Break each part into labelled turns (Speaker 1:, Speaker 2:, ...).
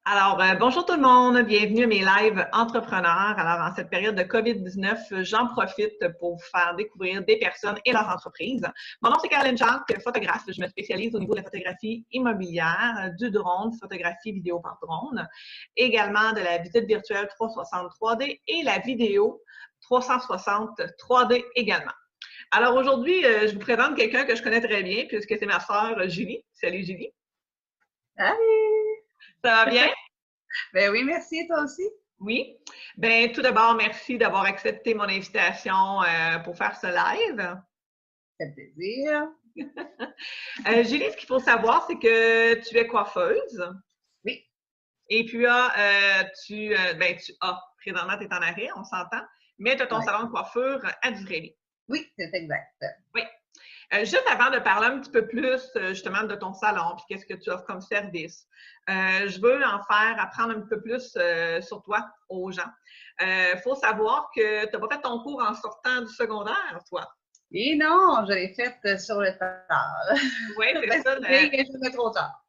Speaker 1: Bonjour tout le monde, bienvenue à mes lives entrepreneurs. Alors, en cette période de COVID-19, j'en profite pour vous faire découvrir des personnes et leurs entreprises. Mon nom, c'est Caroline Jacques, photographe. Je me spécialise au niveau de la photographie immobilière, du drone, photographie vidéo par drone, également de la visite virtuelle 360 3D et la vidéo 360 3D également. Alors, aujourd'hui, je vous présente quelqu'un que je connais très bien puisque c'est ma sœur Julie. Salut Julie.
Speaker 2: Salut!
Speaker 1: Ça va bien?
Speaker 2: Ben oui, merci, toi aussi.
Speaker 1: Oui. Ben, tout d'abord, merci d'avoir accepté mon invitation pour faire ce live.
Speaker 2: Ça fait plaisir.
Speaker 1: Julie, ce qu'il faut savoir, c'est que tu es coiffeuse.
Speaker 2: Oui,
Speaker 1: Et puis, présentement, tu es en arrêt, on s'entend, mais tu as ton
Speaker 2: ouais.
Speaker 1: salon de coiffure à Duvrémy.
Speaker 2: Oui, c'est exact.
Speaker 1: Oui. Juste avant de parler un petit peu plus justement de ton salon puis qu'est-ce que tu offres comme service, je veux en faire apprendre un peu plus sur toi aux gens. Faut savoir que tu n'as pas fait ton cours en sortant du secondaire, toi.
Speaker 2: Et non, je l'ai faite sur le tard.
Speaker 1: Oui, c'est
Speaker 2: Parce
Speaker 1: ça.
Speaker 2: que je jamais trop tard.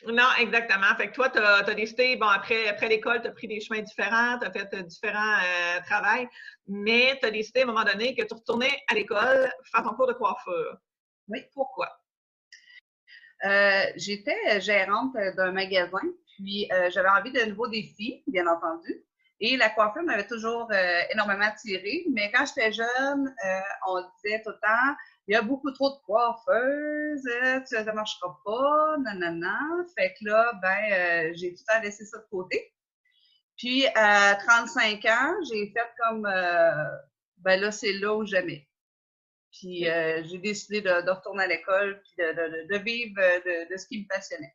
Speaker 1: Non, exactement. Fait que toi, tu as décidé, bon, après l'école, tu as pris des chemins différents, tu as fait différents travails, mais tu as décidé à un moment donné que tu retournais à l'école faire ton cours de coiffure.
Speaker 2: Oui.
Speaker 1: Pourquoi?
Speaker 2: J'étais gérante d'un magasin, puis j'avais envie de nouveaux défis, bien entendu. Et la coiffure m'avait toujours énormément attirée. Mais quand j'étais jeune, on disait tout le temps, il y a beaucoup trop de coiffeuses, ça ne marchera pas, nanana. Fait que là, j'ai tout le temps laissé ça de côté. Puis à 35 ans, j'ai fait comme, ben là, c'est là ou jamais. Puis j'ai décidé de retourner à l'école puis de vivre de ce qui me passionnait.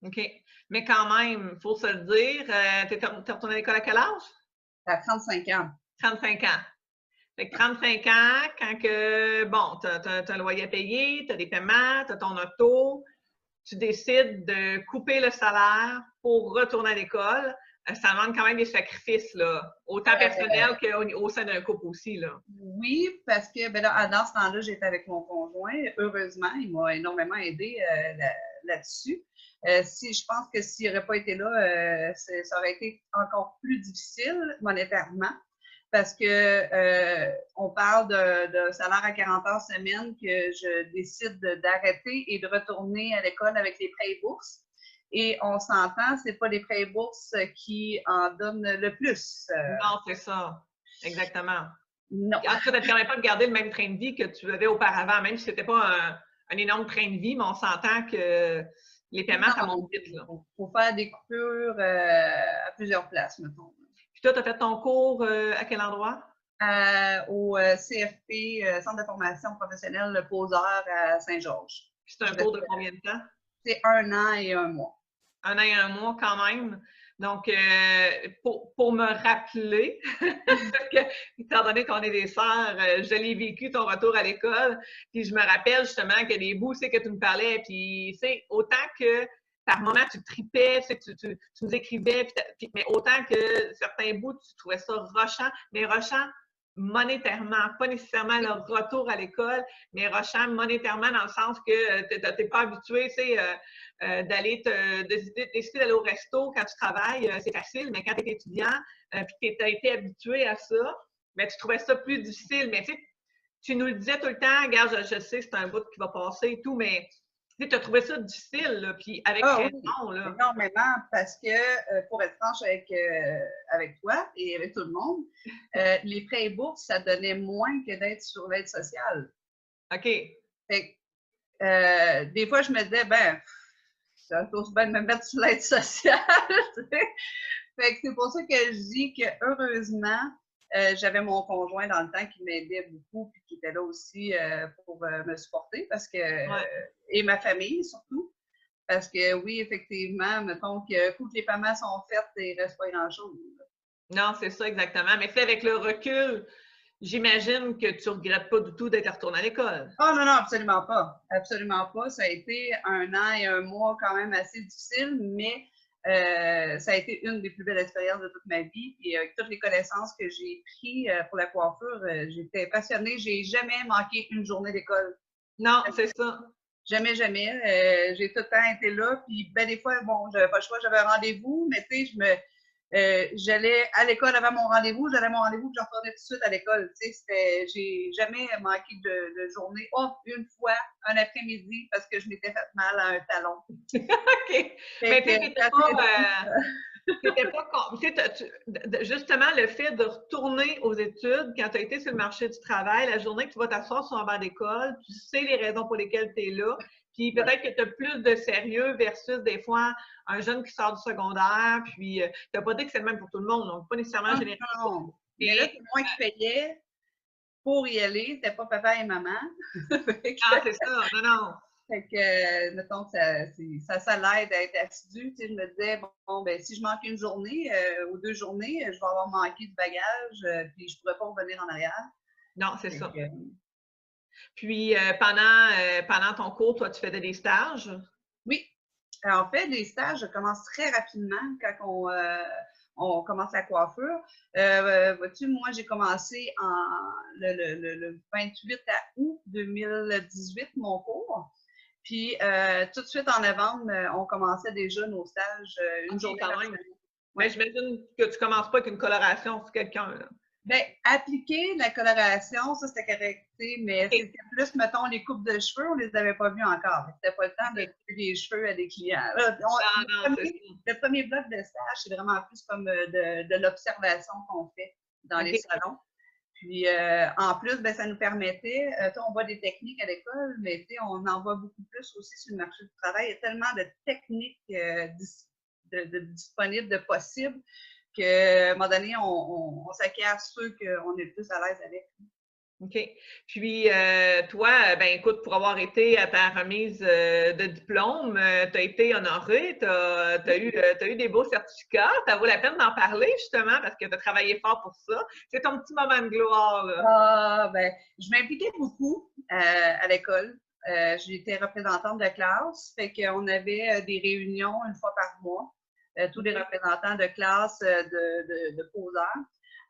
Speaker 1: OK. Mais quand même, il faut se le dire, tu es retourné à l'école à quel âge?
Speaker 2: À 35 ans.
Speaker 1: 35 ans. Fait que 35 ans, quand que, bon, tu as un loyer à payer, tu as des paiements, tu as ton auto, tu décides de couper le salaire pour retourner à l'école, ça demande quand même des sacrifices, là, autant personnels qu'au sein d'un couple aussi, là.
Speaker 2: Oui, parce que ben là, dans ce temps-là, j'étais avec mon conjoint. Heureusement, il m'a énormément aidé là-dessus. Si je pense que s'il n'aurait pas été là, ça aurait été encore plus difficile monétairement. Parce que on parle de salaire à 40 heures semaine que je décide d'arrêter et de retourner à l'école avec les prêts et bourses. Et on s'entend, c'est pas les prêts et bourses qui en donnent le plus.
Speaker 1: Non, c'est ça. Exactement.
Speaker 2: Non.
Speaker 1: En tout cas, ça ne te permet pas de garder le même train de vie que tu avais auparavant, même si ce n'était pas un énorme train de vie, mais on s'entend que les paiements, ça monte vite, là.
Speaker 2: Il faut faire des coupures à plusieurs places, mettons.
Speaker 1: Puis toi, tu as fait ton cours à quel endroit?
Speaker 2: Au CFP, Centre de formation professionnelle, le Poseur à Saint-Georges.
Speaker 1: Puis c'est un cours de combien de temps?
Speaker 2: C'est 1 an et 1 mois.
Speaker 1: 1 an et 1 mois quand même. Donc, pour me rappeler, parce que, étant donné qu'on est des sœurs, je l'ai vécu ton retour à l'école, puis je me rappelle justement que les bouts, c'est que tu me parlais, puis c'est autant que par moments tu tripais, tu nous écrivais, mais autant que certains bouts, tu trouvais ça rushant, mais rushant monétairement, pas nécessairement le retour à l'école, mais rushant monétairement dans le sens que tu n'es pas habitué, tu sais, décider d'aller au resto quand tu travailles, c'est facile, mais quand tu es étudiant, puis tu as été habitué à ça, mais tu trouvais ça plus difficile. Mais tu nous le disais tout le temps, regarde, je sais, c'est un bout qui va passer et tout, mais tu as trouvé ça difficile, là, puis avec
Speaker 2: Ah oui,
Speaker 1: raison, là.
Speaker 2: énormément, parce que, pour être franche avec toi et avec tout le monde, les prêts et bourses, ça donnait moins que d'être sur l'aide sociale.
Speaker 1: OK.
Speaker 2: Fait des fois, je me disais, ça cause bien de me mettre sur l'aide sociale. Fait que c'est pour ça que je dis que heureusement, j'avais mon conjoint dans le temps qui m'aidait beaucoup puis qui était là aussi pour me supporter parce que
Speaker 1: Ouais.
Speaker 2: et ma famille surtout. Parce que oui, effectivement, mettons que coup que les paiements sont faits, il ne reste pas grand-chose.
Speaker 1: Non, c'est ça exactement. Mais c'est avec le recul, j'imagine que tu ne regrettes pas du tout d'être retourné à l'école.
Speaker 2: Ah non, non, absolument pas. Absolument pas. Ça a été 1 an et 1 mois quand même assez difficile, mais ça a été une des plus belles expériences de toute ma vie. Et avec toutes les connaissances que j'ai prises pour la coiffure, j'étais passionnée. J'ai jamais manqué une journée d'école.
Speaker 1: Non, c'est ça.
Speaker 2: Jamais, jamais. J'ai tout le temps été là. Puis, ben, des fois, bon, j'avais pas le choix, j'avais un rendez-vous, mais tu sais, j'allais à l'école avant mon rendez-vous, j'allais à mon rendez-vous, puis je retournais tout de suite à l'école. Tu sais, j'ai jamais manqué de journée. Oh, une fois, un après-midi, parce que je m'étais fait mal à un talon.
Speaker 1: OK. Mais tu sais, t'étais pas justement, le fait de retourner aux études, quand tu as été sur le marché du travail, la journée que tu vas t'asseoir sur un banc d'école, tu sais les raisons pour lesquelles tu es là, puis peut-être que tu as plus de sérieux versus des fois un jeune qui sort du secondaire, puis tu n'as pas dit que c'est le même pour tout le monde, donc pas nécessairement général.
Speaker 2: Non. Mais là, c'est moi qui payais pour y aller, c'était pas papa et maman.
Speaker 1: Ah, c'est ça, non, non.
Speaker 2: Fait que, mettons que ça l'aide à être assidu. Tu sais, je me disais, bon, ben, si je manque une journée ou 2 journées, je vais avoir manqué du bagage, puis je pourrais pas revenir en arrière.
Speaker 1: Non, c'est ça.
Speaker 2: Que,
Speaker 1: Puis, pendant ton cours, toi, tu faisais des stages?
Speaker 2: oui. En fait, les stages, je commence très rapidement quand on commence la coiffure. Vois-tu, moi, j'ai commencé le 28 août 2018, mon cours. Puis, tout de suite en novembre, on commençait déjà nos stages une journée par semaine.
Speaker 1: Mais j'imagine que tu commences pas avec une coloration sur quelqu'un, là.
Speaker 2: Bien, appliquer la coloration, ça, c'était correct, mais c'était plus, mettons, les coupes de cheveux, on les avait pas vues encore. C'était pas le temps de couper les cheveux à des clients. Là, le premier bloc de stage, c'est vraiment plus comme de l'observation qu'on fait dans les salons. Puis, en plus, ben, ça nous permettait, on voit des techniques à l'école, mais on en voit beaucoup plus aussi sur le marché du travail. Il y a tellement de techniques disponibles, de possibles, qu'à un moment donné, on s'acquiert ceux qu'on est le plus à l'aise avec.
Speaker 1: OK. Puis, toi, ben écoute, pour avoir été à ta remise de diplôme, tu as été honorée, tu as eu des beaux certificats. Ça vaut la peine d'en parler, justement, parce que tu as travaillé fort pour ça. C'est ton petit moment de gloire, là.
Speaker 2: Ah, ben, je m'impliquais beaucoup à l'école. J'étais représentante de classe, fait qu'on avait des réunions une fois par mois, tous les représentants de classe de poseurs,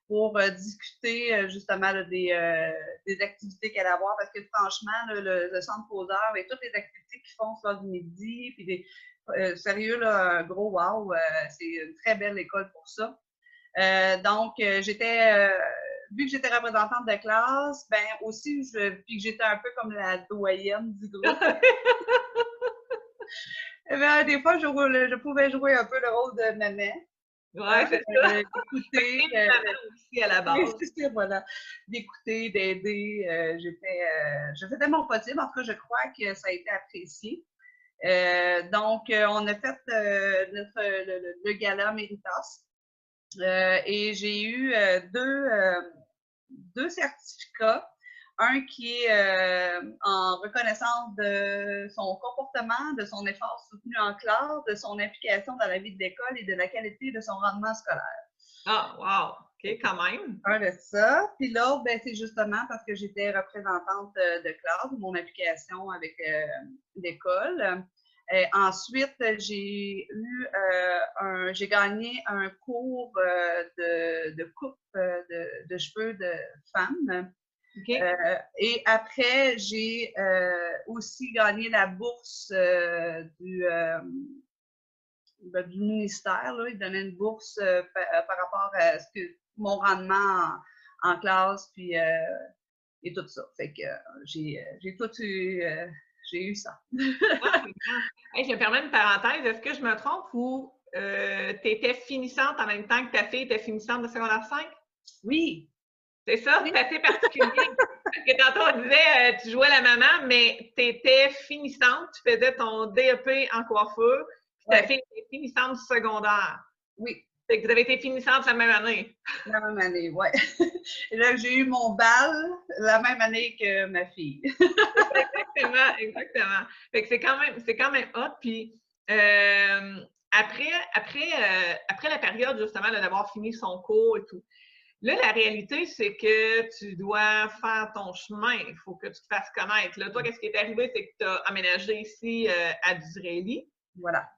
Speaker 2: pour discuter justement là, des activités qu'elle allait avoir, parce que franchement, le centre poseur, avec toutes les activités qu'ils font ce du midi, puis sérieux, là, un gros wow, c'est une très belle école pour ça. Donc, vu que j'étais représentante de classe, ben aussi, puis que j'étais un peu comme la doyenne du groupe. Ben, des fois, je pouvais jouer un peu le rôle de maman.
Speaker 1: Ouais, c'est ça.
Speaker 2: D'écouter.
Speaker 1: Aussi à la base.
Speaker 2: Voilà. D'écouter, d'aider. Je faisais mon possible. En tout cas, je crois que ça a été apprécié. Donc, on a fait le gala Méritas. Et j'ai eu deux certificats. Un qui est en reconnaissance de son comportement, de son effort soutenu en classe, de son implication dans la vie de l'école et de la qualité de son rendement scolaire.
Speaker 1: Ah, wow! OK, quand même.
Speaker 2: Un de ça. Puis l'autre, ben, c'est justement parce que j'étais représentante de classe, mon implication avec l'école. Ensuite, j'ai gagné un cours de coupe de cheveux de femme.
Speaker 1: Okay.
Speaker 2: Et après, j'ai aussi gagné la bourse du ministère. Là. Ils donnaient une bourse par rapport à mon rendement en classe, puis et tout ça. Fait que j'ai tout eu. J'ai eu ça.
Speaker 1: Hey, je me permets une parenthèse. Est-ce que je me trompe ou tu étais finissante en même temps que ta fille était finissante de secondaire 5?
Speaker 2: Oui.
Speaker 1: C'est ça? C'est assez particulier. Parce que tantôt, on disait tu jouais la maman, mais tu étais finissante. Tu faisais ton DEP en coiffure. Puis ta fille était finissante du secondaire.
Speaker 2: Oui.
Speaker 1: Fait que vous avez été finissante la même année.
Speaker 2: La même année, oui. Là, j'ai eu mon bal la même année que ma fille.
Speaker 1: Exactement, exactement. Fait que c'est quand même hot. Puis après la période, justement, d'avoir fini son cours et tout, là, la réalité, c'est que tu dois faire ton chemin. Il faut que tu te fasses connaître. Là, toi, qu'est-ce qui est arrivé? C'est que tu as aménagé ici à Disraeli.
Speaker 2: Voilà.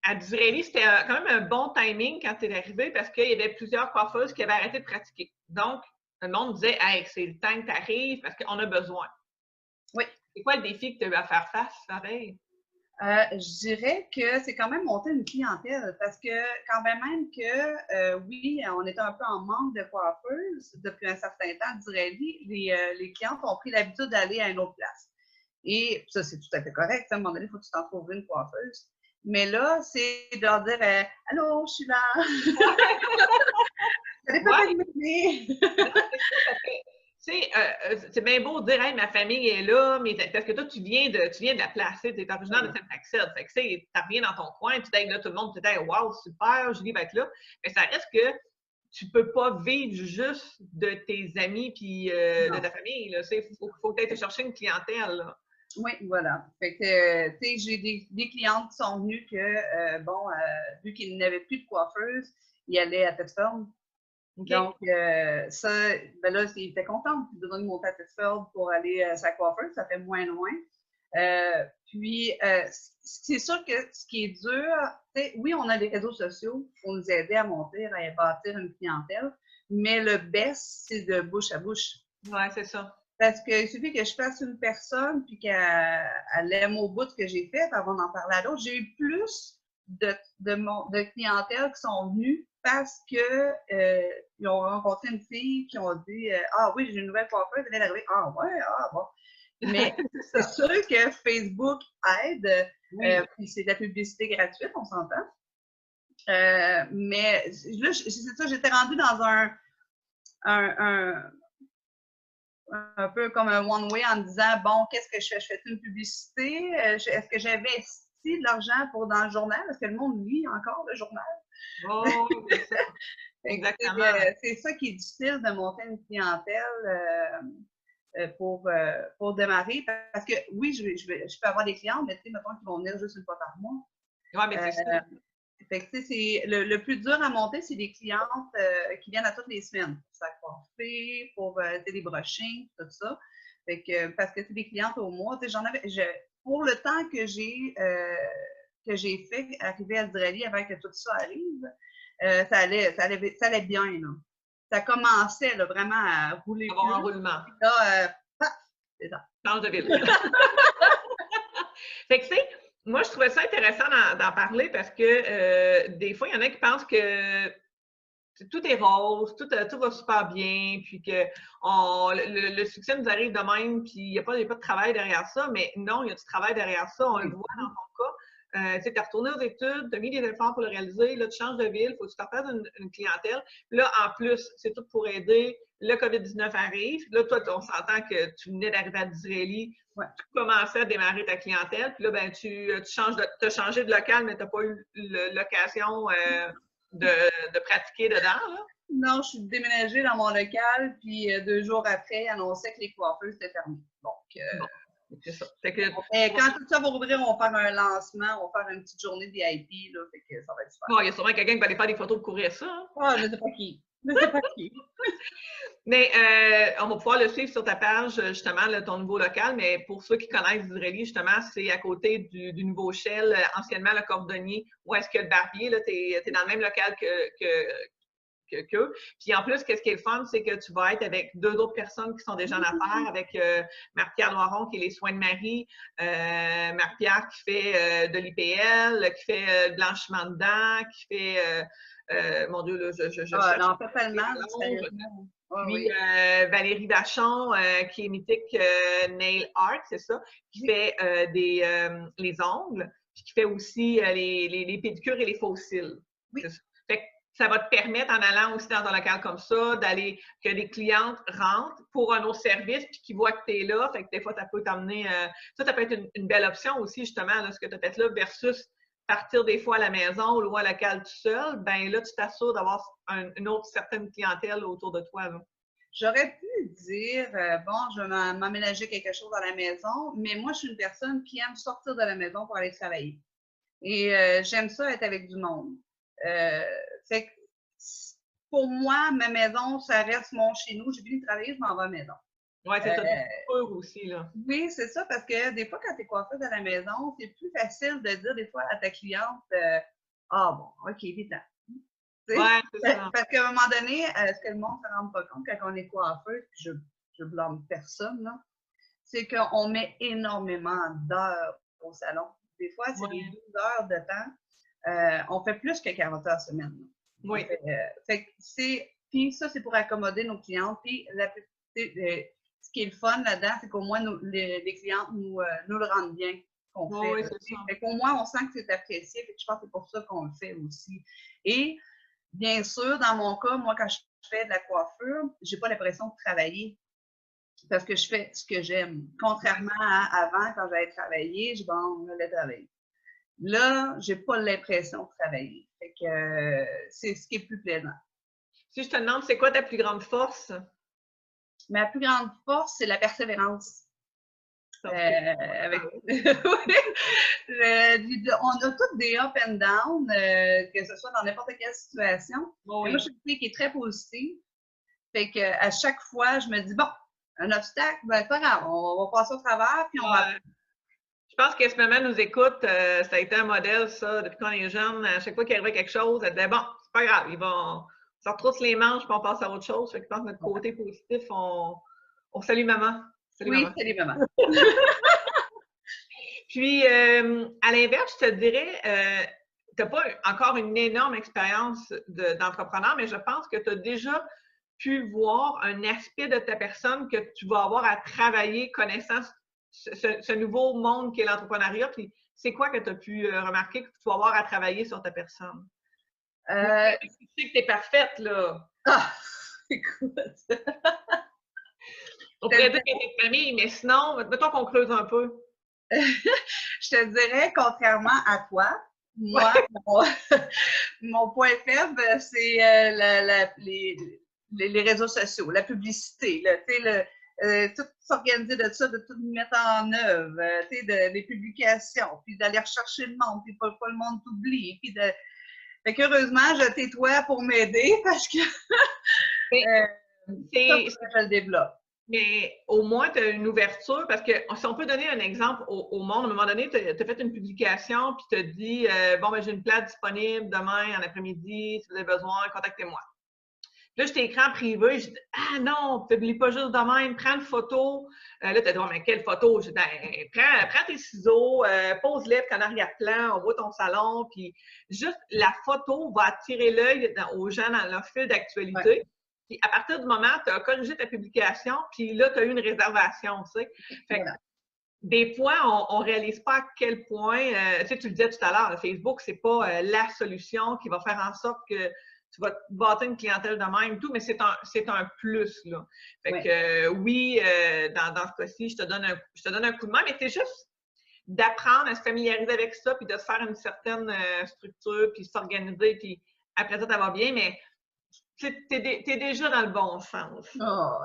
Speaker 1: À Disraeli, c'était quand même un bon timing quand tu es arrivé parce qu'il y avait plusieurs coiffeuses qui avaient arrêté de pratiquer. Donc, le monde disait « Hey, c'est le temps que tu arrives parce qu'on a besoin. »
Speaker 2: Oui.
Speaker 1: C'est quoi le défi que tu as eu à faire face, pareil?
Speaker 2: Je dirais que c'est quand même monter une clientèle parce que quand même que, oui, on était un peu en manque de coiffeuses depuis un certain temps, Direlli, les clientes ont pris l'habitude d'aller à une autre place. Et ça, c'est tout à fait correct. À un moment donné, il faut que tu t'en trouves une coiffeuse. Mais là, c'est de leur dire Allô, je suis là. Vous n'allez pas
Speaker 1: Ouais,
Speaker 2: m'aider.
Speaker 1: non, c'est ça, parce que, tu sais, c'est bien beau de dire, hey, ma famille est là, mais parce que toi, tu viens de la place, tu es originaire de Saint-Axel. Fait que, tu sais, reviens dans ton coin, puis là, tout le monde te dit, wow, super, Julie va être là. Mais ça reste que tu peux pas vivre juste de tes amis puis de ta famille, là. Il faut peut-être chercher une clientèle, là.
Speaker 2: Oui, voilà. Fait que, tu sais, j'ai des clientes qui sont venues que, vu qu'ils n'avaient plus de coiffeuse, ils allaient à Thetford.
Speaker 1: OK?
Speaker 2: Donc, ça, ben là, ils étaient contents. Ils besoin de monter à Thetford pour aller à sa coiffeuse, ça fait moins loin. Puis, c'est sûr que ce qui est dur, oui, on a les réseaux sociaux pour nous aider à monter, à bâtir une clientèle, mais le best, c'est de bouche à bouche.
Speaker 1: Oui, c'est ça.
Speaker 2: Parce qu'il suffit que je fasse une personne puis qu'elle aime au bout que j'ai fait avant d'en parler à l'autre. J'ai eu plus de clientèle qui sont venues parce que ils ont rencontré une fille qui ont dit Ah oui, j'ai une nouvelle coiffeuse, elle est arrivée. Ah ouais, ah bon. Mais c'est sûr que Facebook aide,
Speaker 1: Oui.
Speaker 2: puis c'est de la publicité gratuite, on s'entend. Mais là, c'est ça, j'étais rendue dans un peu comme un one-way en me disant bon, qu'est-ce que je fais? Je fais une publicité? Est-ce que j'investis de l'argent pour dans le journal? Est-ce que le monde lit encore le journal?
Speaker 1: Oh, c'est ça. Exactement.
Speaker 2: C'est ça qui est difficile de monter une clientèle pour démarrer. Parce que oui, je peux avoir des clients, mais tu sais, mettons qu'ils vont venir juste une fois par mois.
Speaker 1: Oui, mais c'est ça.
Speaker 2: Fait que, c'est le plus dur à monter, c'est des clientes qui viennent à toutes les semaines pour s'accoiffer, pour des brushings, tout ça. Fait que, parce que c'est des clientes au mois. Pour le temps que j'ai fait arriver à Direlli avant que tout ça arrive, ça allait bien. Là. Ça commençait là, vraiment à rouler
Speaker 1: Avoir un
Speaker 2: plus.
Speaker 1: roulement.
Speaker 2: Là, paf, c'est ça.
Speaker 1: Change de ville. Fait que, tu sais, moi, je trouvais ça intéressant d'en parler parce que des fois, il y en a qui pensent que tout est rose, tout va super bien, puis que le succès nous arrive de même, puis il n'y a pas de travail derrière ça, mais non, il y a du travail derrière ça, on le voit dans ton cas. Tu sais, tu es retourné aux études, tu as mis des efforts pour le réaliser, là, tu changes de ville, il faut que tu te refasses une clientèle. Là, en plus, c'est tout pour aider. Le COVID-19 arrive. Là, toi, on s'entend que tu venais d'arriver à Disraeli, tu commençais à démarrer ta clientèle, puis là, ben, tu as changé de local, mais tu n'as pas eu l'occasion de pratiquer dedans, là?
Speaker 2: Non, je suis déménagée dans mon local, puis 2 jours après, ils annonçaient que les coiffeuses étaient fermées. Donc,
Speaker 1: bon, c'est ça. Fait que,
Speaker 2: quand tout ça va ouvrir, on va faire un lancement, on va faire une petite journée VIP, là, fait que ça va être super.
Speaker 1: bon, il y a sûrement quelqu'un qui va aller faire des photos pour courir ça. Hein?
Speaker 2: Ah, je ne sais pas qui. Je ne sais pas qui.
Speaker 1: Mais on va pouvoir le suivre sur ta page, justement, là, ton nouveau local. Mais pour ceux qui connaissent Disraeli, justement, c'est à côté du Nouveau Shell, anciennement le Cordonnier, où est-ce que le barbier, tu es dans le même local qu'eux. Puis en plus, qu'est-ce qui est le fun, c'est que tu vas être avec 2 autres personnes qui sont déjà en affaires, avec Marc-Pierre Noiron qui est les soins de Marie, Marc-Pierre qui fait de l'IPL, qui fait blanchiment de dents, qui fait, mon Dieu, là, je cherche.
Speaker 2: Non, pas tellement, sérieusement.
Speaker 1: Puis Valérie Vachon, qui est mythique Nail Art, c'est ça, qui fait les ongles, puis qui fait aussi les pédicures et les faux cils.
Speaker 2: Oui.
Speaker 1: Fait que ça va te permettre, en allant aussi dans un local comme ça, que des clientes rentrent pour un autre service, puis qui voient que tu es là. Fait que des fois, ça peut t'emmener. Ça peut être une belle option aussi, justement, là, ce que tu as fait là, versus partir des fois à la maison ou loin local tout seul. Ben là, tu t'assures d'avoir une autre certaine clientèle autour de toi. Là.
Speaker 2: J'aurais pu dire, bon, je vais m'aménager quelque chose à la maison, mais moi, je suis une personne qui aime sortir de la maison pour aller travailler. Et j'aime ça être avec du monde. Fait que pour moi, ma maison, ça reste mon chez nous. J'ai fini de travailler, je m'en vais à la maison.
Speaker 1: Oui, c'est ça. C'est peur aussi, là.
Speaker 2: Oui, c'est ça, parce que des fois, quand tu es coiffeuse à la maison, c'est plus facile de dire des fois à ta cliente Ah bon, OK, vite-en.
Speaker 1: Ouais, c'est ça.
Speaker 2: Parce qu'à un moment donné, ce que le monde ne se rend pas compte quand on est coiffeuse, puis je blâme personne, là, c'est qu'on met énormément d'heures au salon. Des fois, c'est des 12 heures de temps. On fait plus que 40 heures semaine.
Speaker 1: Oui.
Speaker 2: Puis ça, c'est pour accommoder nos clientes. Puis ce qui est le fun là-dedans, c'est qu'au moins les clientes nous le rendent bien.
Speaker 1: Oui, c'est ça.
Speaker 2: Fait qu'au moins, on sent que c'est apprécié. Fait que je pense que c'est pour ça qu'on le fait aussi. Et bien sûr, dans mon cas, moi, quand je fais de la coiffure, j'ai pas l'impression de travailler parce que je fais ce que j'aime. Contrairement à avant, quand j'allais travailler, j'allais travailler. Là, j'ai pas l'impression de travailler. Fait que c'est ce qui est plus plaisant.
Speaker 1: Si je te demande, c'est quoi ta plus grande force?
Speaker 2: Ma plus grande force, c'est la persévérance. On a toutes des up and down, que ce soit dans n'importe quelle situation. Moi, je suis une fille qui est très positive. Fait que à chaque fois, je me dis, bon, un obstacle, ben, pas grave, on va passer au travers, puis on va.
Speaker 1: Je pense qu'à ce moment nous écoute, ça a été un modèle, ça, depuis qu'on est jeune. À chaque fois qu'il arrivait quelque chose, elle disait, bon, c'est pas grave, ils vont se retrousse les manches, puis on passe à autre chose. Fait que je pense que notre côté positif, on salue maman.
Speaker 2: Salut, oui, maman. Salut maman.
Speaker 1: Puis, à l'inverse, je te dirais, tu n'as pas encore une énorme expérience d'entrepreneur, mais je pense que tu as déjà pu voir un aspect de ta personne que tu vas avoir à travailler connaissant ce nouveau monde qu'est l'entrepreneuriat. Puis, c'est quoi que tu as pu remarquer que tu vas avoir à travailler sur ta personne? Tu sais que tu es parfaite, là.
Speaker 2: Ah, écoute.
Speaker 1: On pourrait dire que tu es de famille, mais sinon, mettons qu'on creuse un peu.
Speaker 2: Je te dirais, contrairement à toi, moi, mon point faible, c'est les réseaux sociaux, la publicité, tout s'organiser de ça, de tout mettre en œuvre, des publications, puis d'aller rechercher le monde, puis pas le monde t'oublie, puis de... Fait qu'heureusement, je t'ai-toi pour m'aider parce que je le développe.
Speaker 1: Mais au moins, tu as une ouverture parce que si on peut donner un exemple au monde, à un moment donné, tu as fait une publication puis tu as dit bon, ben, j'ai une place disponible demain en après-midi, si vous avez besoin, contactez-moi. Là, je t'ai écrit en privé, je dis ah non, ne publie pas juste de même, prends une photo. Là, tu as dit mais quelle photo? Je dis ben, prends tes ciseaux, pose-les en arrière-plan, on voit ton salon, puis juste la photo va attirer l'œil aux gens dans leur fil d'actualité. Ouais. Puis à partir du moment où tu as corrigé ta publication, puis là, tu as eu une réservation, tu sais. Fait que, des fois, on ne réalise pas à quel point, tu sais, tu le disais tout à l'heure, Facebook, c'est pas la solution qui va faire en sorte que tu vas te bâtir une clientèle de même, tout, mais c'est un plus, là. Fait que oui, dans ce cas-ci, je te donne un coup de main, mais c'est juste d'apprendre à se familiariser avec ça, puis de se faire une certaine structure, puis s'organiser, puis après ça, ça va bien, mais t'es déjà dans le bon sens.
Speaker 2: Oh,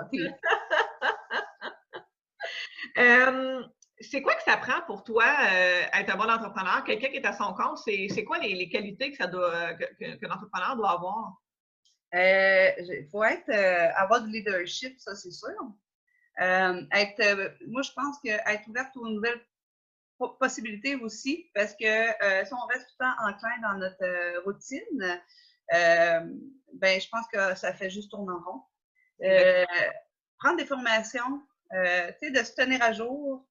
Speaker 1: c'est quoi que ça prend pour toi être un bon entrepreneur? Quelqu'un qui est à son compte, c'est quoi les qualités que l'entrepreneur doit avoir?
Speaker 2: Il faut avoir du leadership, ça c'est sûr. Moi, je pense qu'être ouverte aux nouvelles possibilités aussi, parce que si on reste tout le temps enclin dans notre routine, ben, je pense que ça fait juste tourner en rond. Prendre des formations, de se tenir à jour,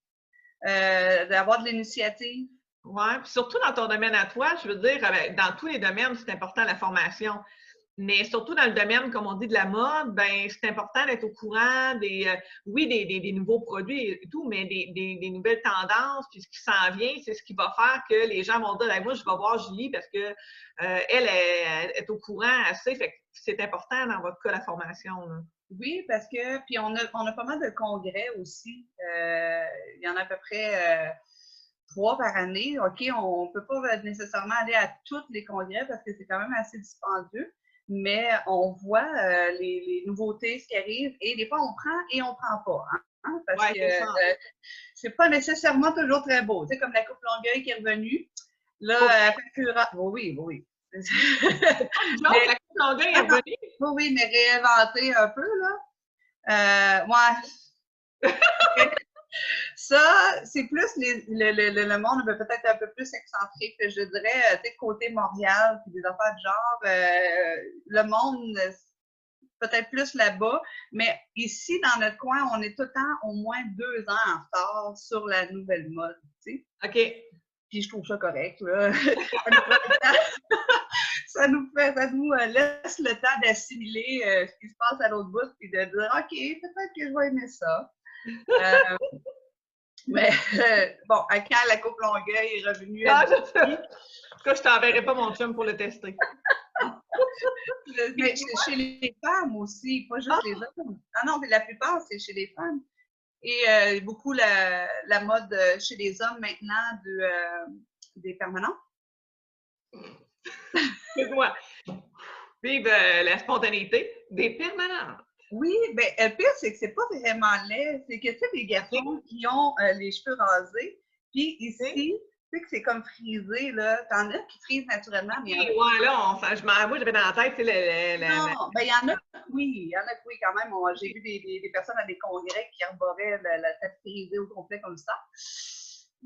Speaker 2: d'avoir de l'initiative.
Speaker 1: Oui, puis surtout dans ton domaine à toi, je veux dire, dans tous les domaines, c'est important la formation. Mais surtout dans le domaine, comme on dit, de la mode, ben c'est important d'être au courant des nouveaux produits et tout, mais des nouvelles tendances, puis ce qui s'en vient, c'est ce qui va faire que les gens vont dire hey, moi, je vais voir Julie parce que elle est au courant assez. Fait que c'est important dans votre cas, la formation. Là.
Speaker 2: Oui, parce que puis on a pas mal de congrès aussi. Il y en a à peu près 3 par année. OK, on ne peut pas nécessairement aller à tous les congrès parce que c'est quand même assez dispendieux. Mais on voit les nouveautés, ce qui arrive, et des fois, on prend et on ne prend pas. Hein, parce que c'est pas nécessairement toujours très beau. Tu sais, comme la coupe Longueuil qui est revenue. Là, oui.
Speaker 1: La coupe Longueuil est revenue?
Speaker 2: Oui, mais réinventée un peu, là. Ouais. Ça, c'est plus le monde peut-être un peu plus excentrique, je dirais, côté Montréal, puis des affaires de genre. Le monde peut-être plus là-bas, mais ici, dans notre coin, on est tout le temps au moins 2 ans en retard sur la nouvelle mode, tu sais.
Speaker 1: OK.
Speaker 2: Puis je trouve ça correct, là. Ça nous laisse le temps d'assimiler ce qui se passe à l'autre bout, puis de dire, OK, peut-être que je vais aimer ça. Mais bon, quand la coupe Longueuil est revenue à
Speaker 1: En tout cas, je t'enverrai pas mon chum pour le tester.
Speaker 2: mais c'est chez les femmes aussi, pas juste les hommes. Ah non, mais la plupart, c'est chez les femmes. Et beaucoup la mode chez les hommes maintenant des permanents.
Speaker 1: Excuse-moi. Vive la spontanéité des permanentes.
Speaker 2: Oui, bien, le pire, c'est que c'est pas vraiment laid. C'est que, tu sais, des garçons qui ont les cheveux rasés, puis ici, tu sais que c'est comme frisé, là. T'en as qui frisent naturellement, mais
Speaker 1: ouais, là, moi, j'avais dans la tête, tu sais,
Speaker 2: non, ben il y en a il y en a oui, quand même. J'ai vu des personnes à des congrès qui arboraient la tête frisée au complet comme ça.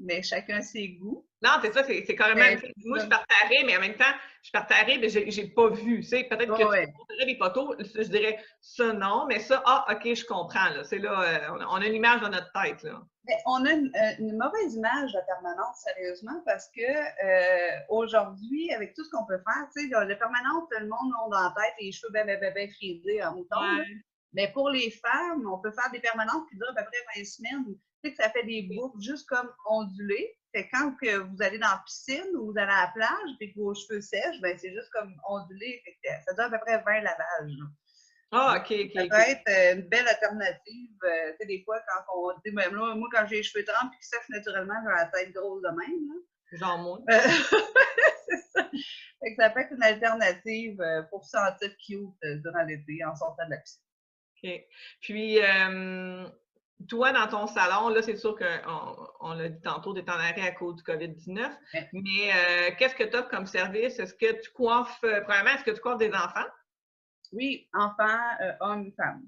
Speaker 2: Mais chacun ses goûts.
Speaker 1: Non, c'est ça, c'est carrément. Moi, je partageais, mais en même temps, je partageais, mais j'ai pas vu. Tu sais, peut-être que tu montrerais des photos, je dirais ça non, mais ça, OK, je comprends. Là. C'est là, on a une image dans notre tête. Là.
Speaker 2: Mais on a une mauvaise image de la permanence, sérieusement, parce que aujourd'hui, avec tout ce qu'on peut faire, tu sais, le permanence, le monde a dans la tête les cheveux bien frisés en mouton. Ouais. Mais pour les femmes, on peut faire des permanences qui durent à peu près 20 semaines. Tu sais que ça fait des boucles juste comme ondulées. Fait que quand que vous allez dans la piscine ou vous allez à la plage et que vos cheveux sèchent, ben c'est juste comme ondulé. Fait que ça dure à peu près 20 lavages.
Speaker 1: Ah, OK.
Speaker 2: Ça peut être une belle alternative. Tu sais, des fois, quand on dit, même là, moi, quand j'ai les cheveux trempés et qui sèchent naturellement, j'ai la tête grosse de même. Là.
Speaker 1: Genre moi.
Speaker 2: C'est ça. Fait que ça peut être une alternative pour se sentir cute durant l'été en sortant de la piscine.
Speaker 1: OK. Puis, toi, dans ton salon, là, c'est sûr qu'on l'a dit tantôt, tu es en arrêt à cause du COVID-19, mais qu'est-ce que tu as comme service? Est-ce que tu coiffes, premièrement, est-ce que tu coiffes des enfants?
Speaker 2: Oui, enfants, hommes, femmes.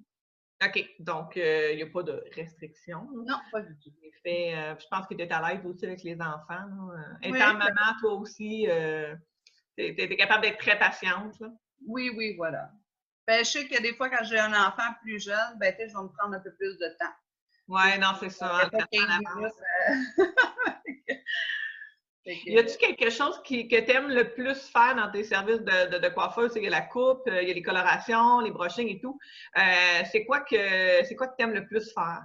Speaker 1: OK. Donc, il n'y a pas de restrictions.
Speaker 2: Non, pas du tout.
Speaker 1: Je pense que tu es à l'aise aussi avec les enfants. Étant maman, toi aussi, tu es capable d'être très patiente. Là.
Speaker 2: Oui, voilà. Ben, je sais que des fois, quand j'ai un enfant plus jeune, ben, je vais me prendre un peu plus de temps.
Speaker 1: Oui, non, c'est ça. Y a-t-il quelque chose que tu aimes le plus faire dans tes services de coiffeuse? Il y a la coupe, il y a les colorations, les brushings et tout. C'est quoi que tu aimes le plus faire?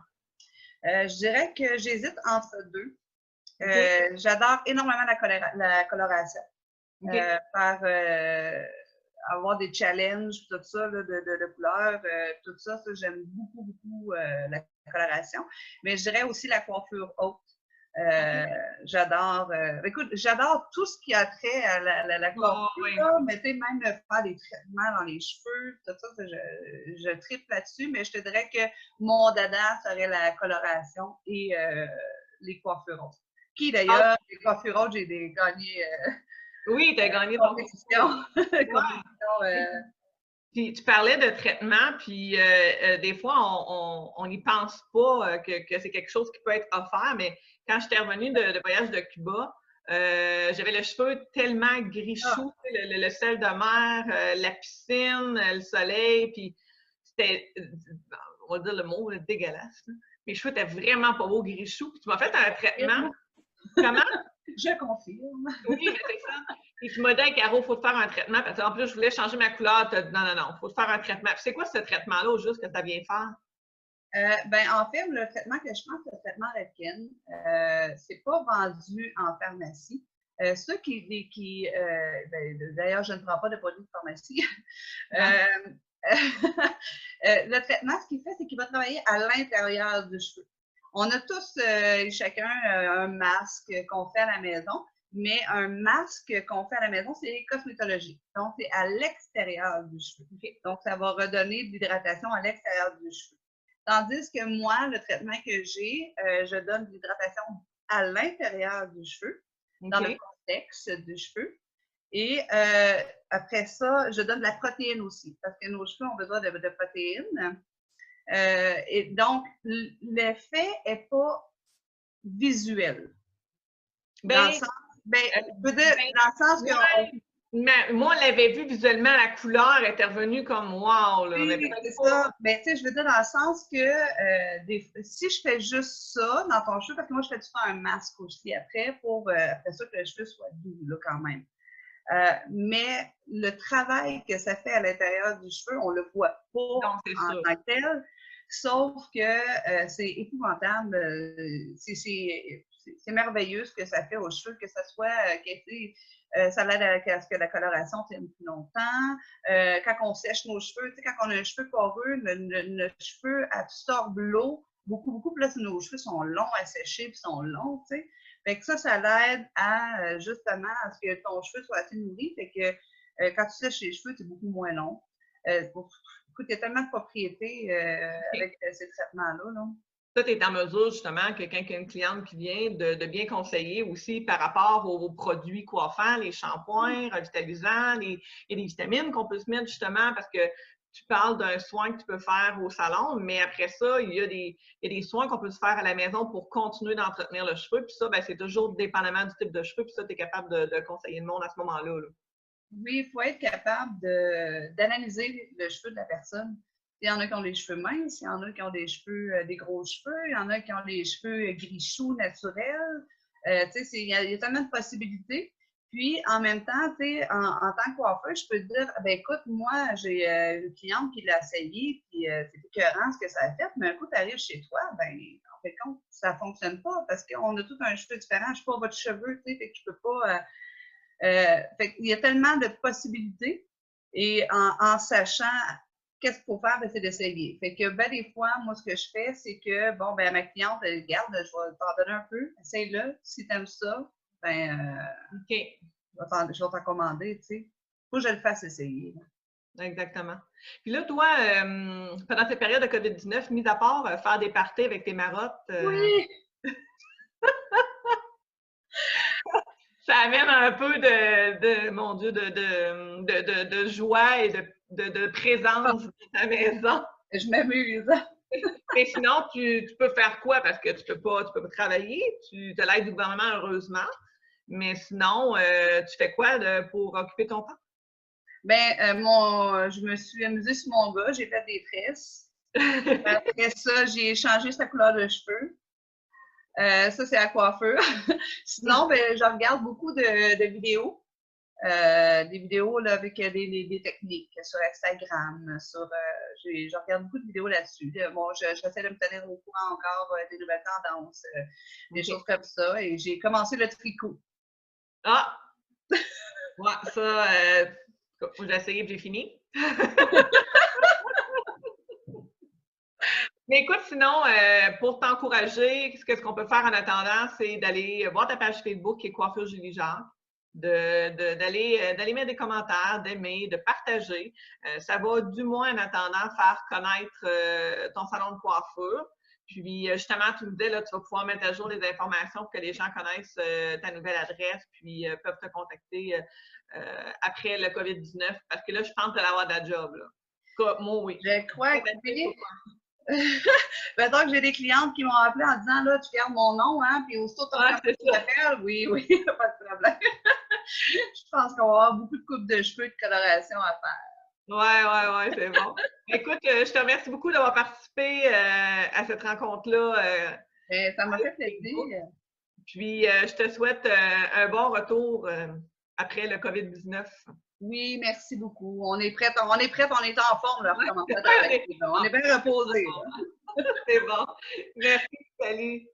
Speaker 2: Je dirais que j'hésite entre deux. J'adore énormément la coloration. Avoir des challenges, tout ça, là, de couleurs, tout ça, j'aime beaucoup la coloration. Mais je dirais aussi la coiffure haute. J'adore, écoute, j'adore tout ce qui a trait à la coiffure, mais tu sais, même faire des traitements dans les cheveux, tout ça, je tripe là-dessus, mais je te dirais que mon dada serait la coloration et les coiffures hautes. Qui d'ailleurs, les coiffures hautes, j'ai gagné.
Speaker 1: Oui, tu as gagné
Speaker 2: compétition.
Speaker 1: Puis tu parlais de traitement, puis des fois, on n'y pense pas que c'est quelque chose qui peut être offert, mais quand j'étais revenue de voyage de Cuba, j'avais le cheveu tellement gris-chou, le sel de mer, la piscine, le soleil, puis c'était, on va dire le mot, dégueulasse. Là. Mes cheveux étaient vraiment pas beaux gris-chou, puis tu m'as fait un traitement. Comment?
Speaker 2: Je confirme.
Speaker 1: Oui, mais c'est ça. Et tu m'as dit, Caro, il faut te faire un traitement. Parce qu'en plus, je voulais changer ma couleur. Non, il faut te faire un traitement. C'est quoi ce traitement-là, au juste, que ça vient faire?
Speaker 2: En fait, le traitement que je prends, c'est le traitement Redken. C'est pas vendu en pharmacie. Ceux d'ailleurs, je ne prends pas de produits de pharmacie. Le traitement, ce qu'il fait, c'est qu'il va travailler à l'intérieur du cheveu. On a tous, chacun, un masque qu'on fait à la maison, mais un masque qu'on fait à la maison, c'est cosmétologique. Donc, c'est à l'extérieur du cheveu. Donc, ça va redonner de l'hydratation à l'extérieur du cheveu. Tandis que moi, le traitement que j'ai, je donne de l'hydratation à l'intérieur du cheveu, dans le cortex du cheveu. Et après ça, je donne de la protéine aussi, parce que nos cheveux ont besoin de protéines. Et donc, l'effet n'est pas visuel. Dans le sens que
Speaker 1: Mais moi, on l'avait vu visuellement, la couleur était revenue comme wow, là.
Speaker 2: Oui, c'est ça. Mais tu sais, je veux dire dans le sens que si je fais juste ça dans ton cheveu, parce que moi, je fais tout le temps un masque aussi après pour après ça que le cheveu soit doux, là, quand même. Mais le travail que ça fait à l'intérieur du cheveu, on le voit pas
Speaker 1: Non, c'est
Speaker 2: en
Speaker 1: sûr.
Speaker 2: tant que tel, sauf que c'est épouvantable. C'est merveilleux ce que ça fait aux cheveux, que ça soit, ça l'aide à ce que la coloration tienne plus longtemps. Quand on sèche nos cheveux, tu sais, quand on a un cheveu poreux, le cheveu absorbe l'eau beaucoup, beaucoup. Puis là, nos cheveux sont longs à sécher, puis sont longs, tu sais. Fait que ça l'aide à justement à ce que ton cheveu soit assez nourri. Fait que quand tu sèches les cheveux, c'est beaucoup moins long. Écoute, il y a tellement de propriétés avec ces traitements-là. Là.
Speaker 1: Ça, tu es en mesure, justement, que quand il y a une cliente qui vient, de bien conseiller aussi par rapport aux produits coiffants, les shampoings, revitalisants, il y a des vitamines qu'on peut se mettre, justement, parce que tu parles d'un soin que tu peux faire au salon, mais après ça, il y a des soins qu'on peut se faire à la maison pour continuer d'entretenir le cheveu. Puis ça, ben, c'est toujours dépendamment du type de cheveux. Puis ça, tu es capable de conseiller le monde à ce moment-là. Là.
Speaker 2: Oui, il faut être capable d'analyser le cheveu de la personne. Il y en a qui ont les cheveux minces, il y en a qui ont des cheveux, des gros cheveux, il y en a qui ont les cheveux gris-choux naturels. Il y a tellement de possibilités. Puis, en même temps, en tant que coiffeur, je peux te dire, ben écoute, moi, j'ai une cliente qui l'a essayé, puis c'est écœurant ce que ça a fait, mais un coup, tu arrives chez toi, ben en fait, compte, ça ne fonctionne pas parce qu'on a tout un cheveu différent. Je ne suis pas votre cheveu, tu sais, fait que je peux pas. Fait il y a tellement de possibilités et en sachant qu'est-ce qu'il faut faire, ben, c'est d'essayer. Fait que ben, des fois, moi, ce que je fais, c'est que, bon, ben, ma cliente, elle regarde, je vais t'en donner un peu, essaye-le. Si tu aimes ça, ben,
Speaker 1: OK.
Speaker 2: je vais t'en commander, tu sais. Faut que je le fasse essayer. Là.
Speaker 1: Exactement. Puis là, toi, pendant cette période de COVID-19, mis à part faire des parties avec tes marottes,
Speaker 2: Oui!
Speaker 1: ça amène un peu mon Dieu, de joie et de présence dans ta maison.
Speaker 2: Je m'amuse.
Speaker 1: Mais sinon, tu peux faire quoi? Parce que tu peux pas travailler. Tu as l'aide du gouvernement, heureusement. Mais sinon, tu fais quoi pour occuper ton temps?
Speaker 2: Ben, je me suis amusée sur mon gars, j'ai fait des tresses. Après ça, j'ai changé sa couleur de cheveux. Ça, c'est la coiffure. Sinon, ben, je regarde beaucoup de vidéos. Des vidéos là, avec des techniques sur Instagram. Je regarde beaucoup de vidéos là-dessus. Bon, j'essaie de me tenir au courant encore des nouvelles tendances, des choses comme ça. Et j'ai commencé le tricot.
Speaker 1: Ah! Ouais, ça, j'ai essayé et j'ai fini. Mais écoute, sinon, pour t'encourager, ce qu'on peut faire en attendant, c'est d'aller voir ta page Facebook qui est Coiffure Julie Jacques, d'aller mettre des commentaires, d'aimer, de partager. Ça va du moins en attendant faire connaître ton salon de coiffure. Puis justement, tu me disais, là, tu vas pouvoir mettre à jour les informations pour que les gens connaissent ta nouvelle adresse, puis peuvent te contacter après le COVID-19, parce que là, je pense que tu vas avoir de la job. Là. Moi, oui.
Speaker 2: Je crois que oui. Mettons que j'ai des clientes qui m'ont appelé en disant là, tu gardes mon nom, hein, puis aussitôt tu m'appelles, oui, pas de problème. Je pense qu'on va avoir beaucoup de coupes de cheveux et de coloration à faire.
Speaker 1: Ouais, c'est bon. Écoute, je te remercie beaucoup d'avoir participé à cette rencontre-là.
Speaker 2: Ça m'a fait plaisir.
Speaker 1: Puis, je te souhaite un bon retour après le COVID-19.
Speaker 2: Oui, merci beaucoup. On est prête, on est en forme, là, on est bien reposés.
Speaker 1: C'est bon. Merci, salut.